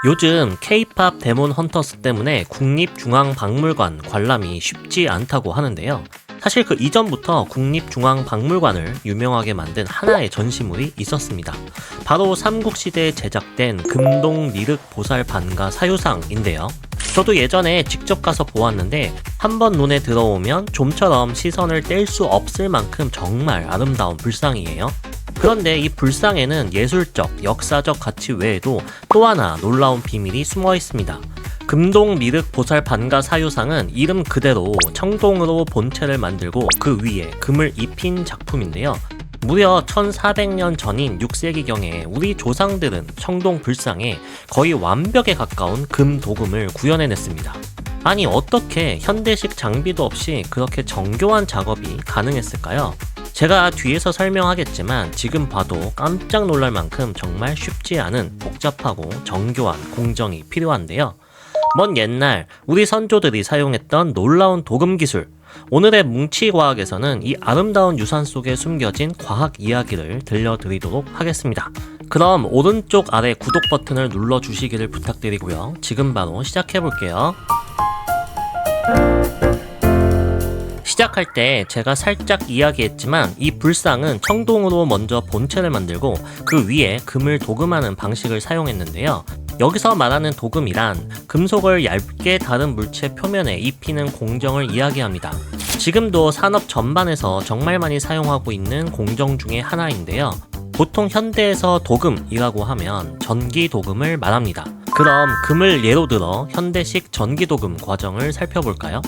요즘 K-팝 데몬 헌터스 때문에 국립중앙박물관 관람이 쉽지 않다고 하는데요. 사실 그 이전부터 국립중앙박물관을 유명하게 만든 하나의 전시물이 있었습니다. 바로 삼국시대에 제작된 금동 리륵 보살 반가 사유상인데요. 저도 예전에 직접 가서 보았는데 한번 눈에 들어오면 좀처럼 시선을 뗄 수 없을 만큼 정말 아름다운 불상이에요. 그런데 이 불상에는 예술적, 역사적 가치 외에도 또 하나 놀라운 비밀이 숨어 있습니다. 금동 리륵 보살 반가 사유상은 이름 그대로 청동으로 본체를 만들고 그 위에 금을 입힌 작품인데요. 무려 1400년 전인 6세기경에 우리 조상들은 청동 불상에 거의 완벽에 가까운 금 도금을 구현해냈습니다. 아니 어떻게 현대식 장비도 없이 그렇게 정교한 작업이 가능했을까요? 제가 뒤에서 설명하겠지만 지금 봐도 깜짝 놀랄 만큼 정말 쉽지 않은 복잡하고 정교한 공정이 필요한데요. 먼 옛날 우리 선조들이 사용했던 놀라운 도금 기술, 오늘의 뭉치과학에서는 이 아름다운 유산 속에 숨겨진 과학 이야기를 들려드리도록 하겠습니다. 그럼 오른쪽 아래 구독 버튼을 눌러주시기를 부탁드리고요. 지금 바로 시작해볼게요. 시작할 때 제가 살짝 이야기했지만 이 불상은 청동으로 먼저 본체를 만들고 그 위에 금을 도금하는 방식을 사용했는데요. 여기서 말하는 도금이란 금속을 얇게 다른 물체 표면에 입히는 공정을 이야기합니다. 지금도 산업 전반에서 정말 많이 사용하고 있는 공정 중에 하나인데요. 보통 현대에서 도금이라고 하면 전기 도금을 말합니다. 그럼 금을 예로 들어 현대식 전기 도금 과정을 살펴볼까요?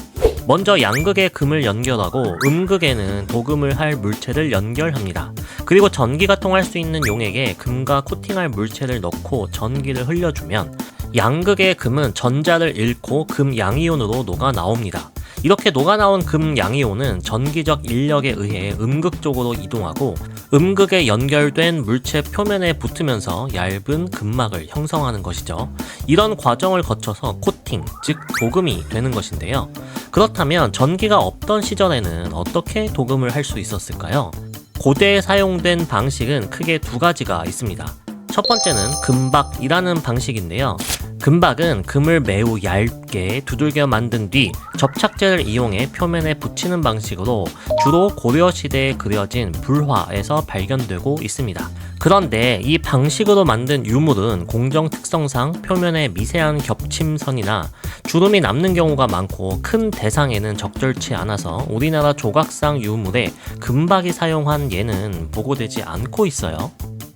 먼저 양극에 금을 연결하고 음극에는 도금을 할 물체를 연결합니다. 그리고 전기가 통할 수 있는 용액에 금과 코팅할 물체를 넣고 전기를 흘려주면 양극의 금은 전자를 잃고 금 양이온으로 녹아 나옵니다. 이렇게 녹아나온 금 양이온은 전기적 인력에 의해 음극 쪽으로 이동하고 음극에 연결된 물체 표면에 붙으면서 얇은 금막을 형성하는 것이죠. 이런 과정을 거쳐서 코팅, 즉 도금이 되는 것인데요. 그렇다면 전기가 없던 시절에는 어떻게 도금을 할 수 있었을까요? 고대에 사용된 방식은 크게 두 가지가 있습니다. 첫 번째는 금박이라는 방식인데요. 금박은 금을 매우 얇게 두들겨 만든 뒤 접착제를 이용해 표면에 붙이는 방식으로 주로 고려시대에 그려진 불화에서 발견되고 있습니다. 그런데 이 방식으로 만든 유물은 공정 특성상 표면에 미세한 겹침선이나 주름이 남는 경우가 많고 큰 대상에는 적절치 않아서 우리나라 조각상 유물에 금박이 사용한 예는 보고되지 않고 있어요.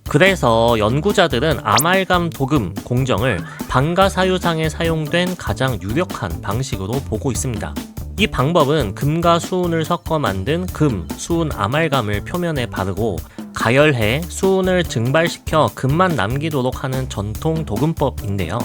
그래서 연구자들은 아말감 도금 공정을 반가사유상에 사용된 가장 유력한 방식으로 보고 있습니다. 이 방법은 금과 수은을 섞어 만든 금, 수은 아말감을 표면에 바르고 가열해 수은을 증발시켜 금만 남기도록 하는 전통 도금법인데요.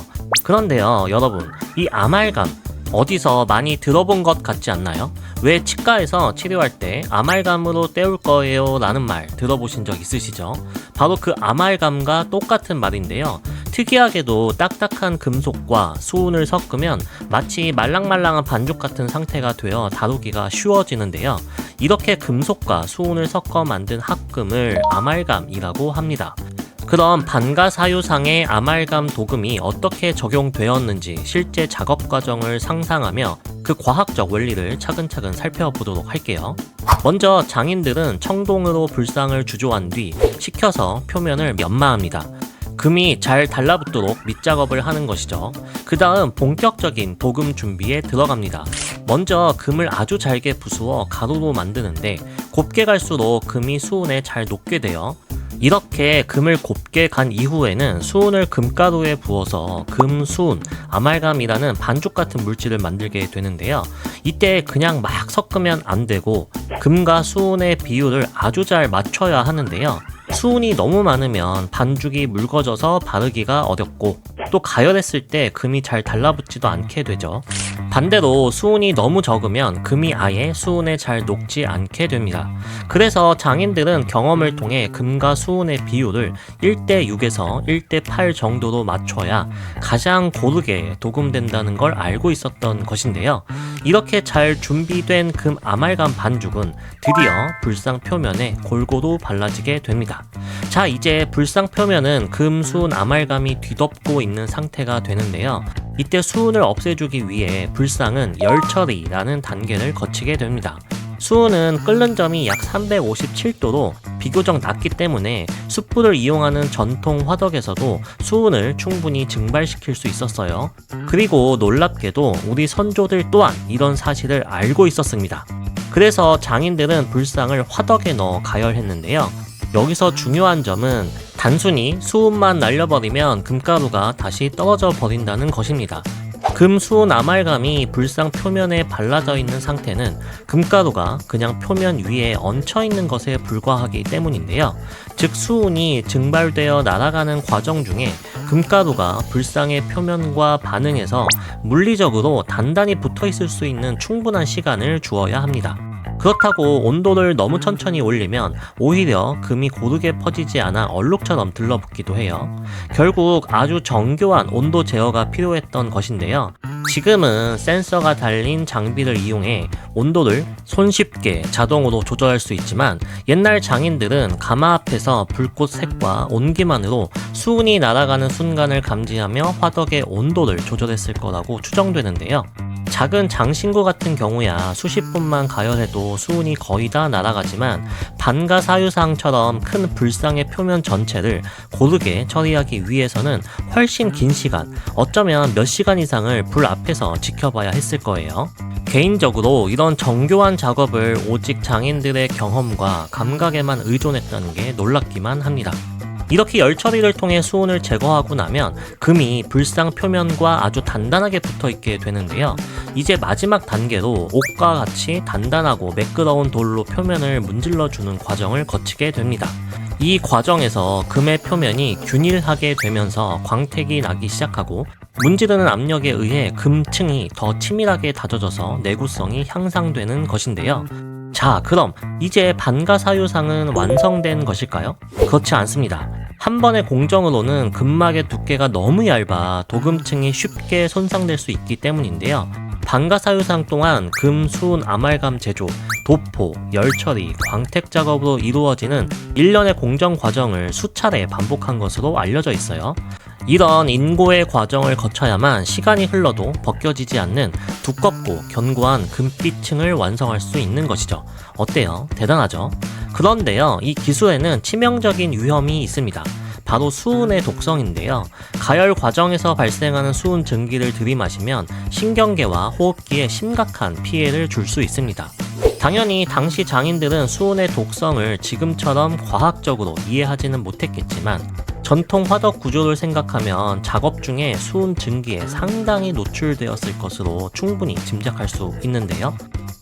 그런데요, 여러분, 이 아말감 어디서 많이 들어본 것 같지 않나요? 왜 치과에서 치료할 때 아말감으로 때울 거예요 라는 말 들어보신 적 있으시죠? 바로 그 아말감과 똑같은 말인데요. 특이하게도 딱딱한 금속과 수은을 섞으면 마치 말랑말랑한 반죽 같은 상태가 되어 다루기가 쉬워지는데요. 이렇게 금속과 수은을 섞어 만든 합금을 아말감이라고 합니다. 그럼 반가사유상의 아말감 도금이 어떻게 적용되었는지 실제 작업 과정을 상상하며 그 과학적 원리를 차근차근 살펴보도록 할게요. 먼저 장인들은 청동으로 불상을 주조한 뒤 식혀서 표면을 연마합니다. 금이 잘 달라붙도록 밑작업을 하는 것이죠. 그 다음 본격적인 도금 준비에 들어갑니다. 먼저 금을 아주 잘게 부수어 가루로 만드는데 곱게 갈수록 금이 수은에 잘 녹게 돼요. 이렇게 금을 곱게 간 이후에는 수은을 금가루에 부어서 금수은, 아말감이라는 반죽 같은 물질을 만들게 되는데요. 이때 그냥 막 섞으면 안 되고 금과 수은의 비율을 아주 잘 맞춰야 하는데요. 수은이 너무 많으면 반죽이 묽어져서 바르기가 어렵고 또 가열했을 때 금이 잘 달라붙지도 않게 되죠. 반대로 수은이 너무 적으면 금이 아예 수은에 잘 녹지 않게 됩니다. 그래서 장인들은 경험을 통해 금과 수은의 비율을 1:6에서 1:8 정도로 맞춰야 가장 고르게 도금된다는 걸 알고 있었던 것인데요. 이렇게 잘 준비된 금 아말감 반죽은 드디어 불상 표면에 골고루 발라지게 됩니다. 자, 이제 불상 표면은 금, 수은, 아말감이 뒤덮고 있는 상태가 되는데요. 이때 수은을 없애주기 위해 불상은 열처리라는 단계를 거치게 됩니다. 수은은 끓는 점이 약 357도로 비교적 낮기 때문에 숯불을 이용하는 전통 화덕에서도 수은을 충분히 증발시킬 수 있었어요. 그리고 놀랍게도 우리 선조들 또한 이런 사실을 알고 있었습니다. 그래서 장인들은 불상을 화덕에 넣어 가열했는데요. 여기서 중요한 점은 단순히 수은만 날려버리면 금가루가 다시 떨어져 버린다는 것입니다. 금, 수은, 아말감이 불상 표면에 발라져 있는 상태는 금가루가 그냥 표면 위에 얹혀 있는 것에 불과하기 때문인데요. 즉 수은이 증발되어 날아가는 과정 중에 금가루가 불상의 표면과 반응해서 물리적으로 단단히 붙어 있을 수 있는 충분한 시간을 주어야 합니다. 그렇다고 온도를 너무 천천히 올리면 오히려 금이 고르게 퍼지지 않아 얼룩처럼 들러붙기도 해요. 결국 아주 정교한 온도 제어가 필요했던 것인데요. 지금은 센서가 달린 장비를 이용해 온도를 손쉽게 자동으로 조절할 수 있지만 옛날 장인들은 가마 앞에서 불꽃 색과 온기만으로 수은이 날아가는 순간을 감지하며 화덕의 온도를 조절했을 거라고 추정되는데요. 작은 장신구 같은 경우야 수십 분만 가열해도 수은이 거의 다 날아가지만 반가사유상처럼 큰 불상의 표면 전체를 고르게 처리하기 위해서는 훨씬 긴 시간, 어쩌면 몇 시간 이상을 불 앞에서 지켜봐야 했을 거예요. 개인적으로 이런 정교한 작업을 오직 장인들의 경험과 감각에만 의존했다는 게 놀랍기만 합니다. 이렇게 열처리를 통해 수은을 제거하고 나면 금이 불상 표면과 아주 단단하게 붙어있게 되는데요. 이제 마지막 단계로 옥과 같이 단단하고 매끄러운 돌로 표면을 문질러주는 과정을 거치게 됩니다. 이 과정에서 금의 표면이 균일하게 되면서 광택이 나기 시작하고 문지르는 압력에 의해 금층이 더 치밀하게 다져져서 내구성이 향상되는 것인데요. 자, 그럼 이제 반가사유상은 완성된 것일까요? 그렇지 않습니다. 한 번의 공정으로는 금막의 두께가 너무 얇아 도금층이 쉽게 손상될 수 있기 때문인데요. 반가사유상 또한 금, 수은, 아말감 제조, 도포, 열처리, 광택 작업으로 이루어지는 일련의 공정 과정을 수차례 반복한 것으로 알려져 있어요. 이런 인고의 과정을 거쳐야만 시간이 흘러도 벗겨지지 않는 두껍고 견고한 금빛층을 완성할 수 있는 것이죠. 어때요? 대단하죠? 그런데요, 이 기술에는 치명적인 위험이 있습니다. 바로 수은의 독성인데요. 가열 과정에서 발생하는 수은 증기를 들이마시면 신경계와 호흡기에 심각한 피해를 줄 수 있습니다. 당연히 당시 장인들은 수은의 독성을 지금처럼 과학적으로 이해하지는 못했겠지만 전통 화덕 구조를 생각하면 작업 중에 수은 증기에 상당히 노출되었을 것으로 충분히 짐작할 수 있는데요.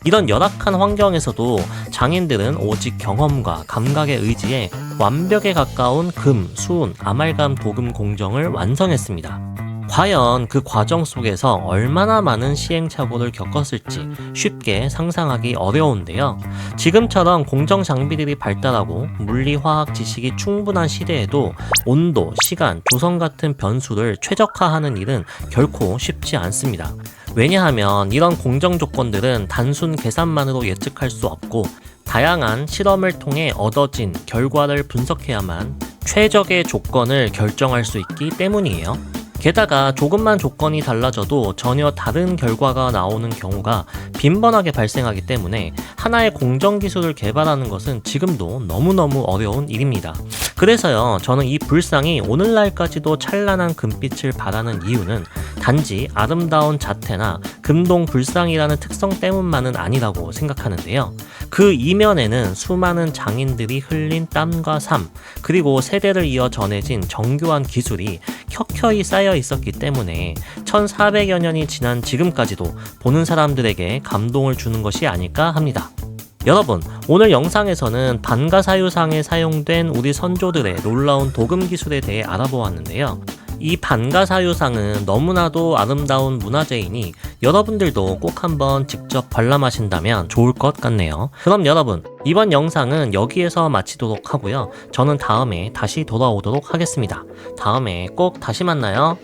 이런 열악한 환경에서도 장인들은 오직 경험과 감각의 의지에 완벽에 가까운 금, 수은, 아말감 도금 공정을 완성했습니다. 과연 그 과정 속에서 얼마나 많은 시행착오를 겪었을지 쉽게 상상하기 어려운데요. 지금처럼 공정 장비들이 발달하고 물리화학 지식이 충분한 시대에도 온도, 시간, 조성 같은 변수를 최적화하는 일은 결코 쉽지 않습니다. 왜냐하면 이런 공정 조건들은 단순 계산만으로 예측할 수 없고 다양한 실험을 통해 얻어진 결과를 분석해야만 최적의 조건을 결정할 수 있기 때문이에요. 게다가 조금만 조건이 달라져도 전혀 다른 결과가 나오는 경우가 빈번하게 발생하기 때문에 하나의 공정기술을 개발하는 것은 지금도 너무너무 어려운 일입니다. 그래서요, 저는 이 불상이 오늘날까지도 찬란한 금빛을 발하는 이유는 단지 아름다운 자태나 금동 불상이라는 특성 때문만은 아니라고 생각하는데요. 그 이면에는 수많은 장인들이 흘린 땀과 삶, 그리고 세대를 이어 전해진 정교한 기술이 켜켜이 쌓여 있었기 때문에 1400여 년이 지난 지금까지도 보는 사람들에게 감동을 주는 것이 아닐까 합니다. 여러분, 오늘 영상에서는 반가사유상에 사용된 우리 선조들의 놀라운 도금 기술에 대해 알아보았는데요. 이 반가사유상은 너무나도 아름다운 문화재이니 여러분들도 꼭 한번 직접 관람하신다면 좋을 것 같네요. 그럼 여러분, 이번 영상은 여기에서 마치도록 하고요. 저는 다음에 다시 돌아오도록 하겠습니다. 다음에 꼭 다시 만나요.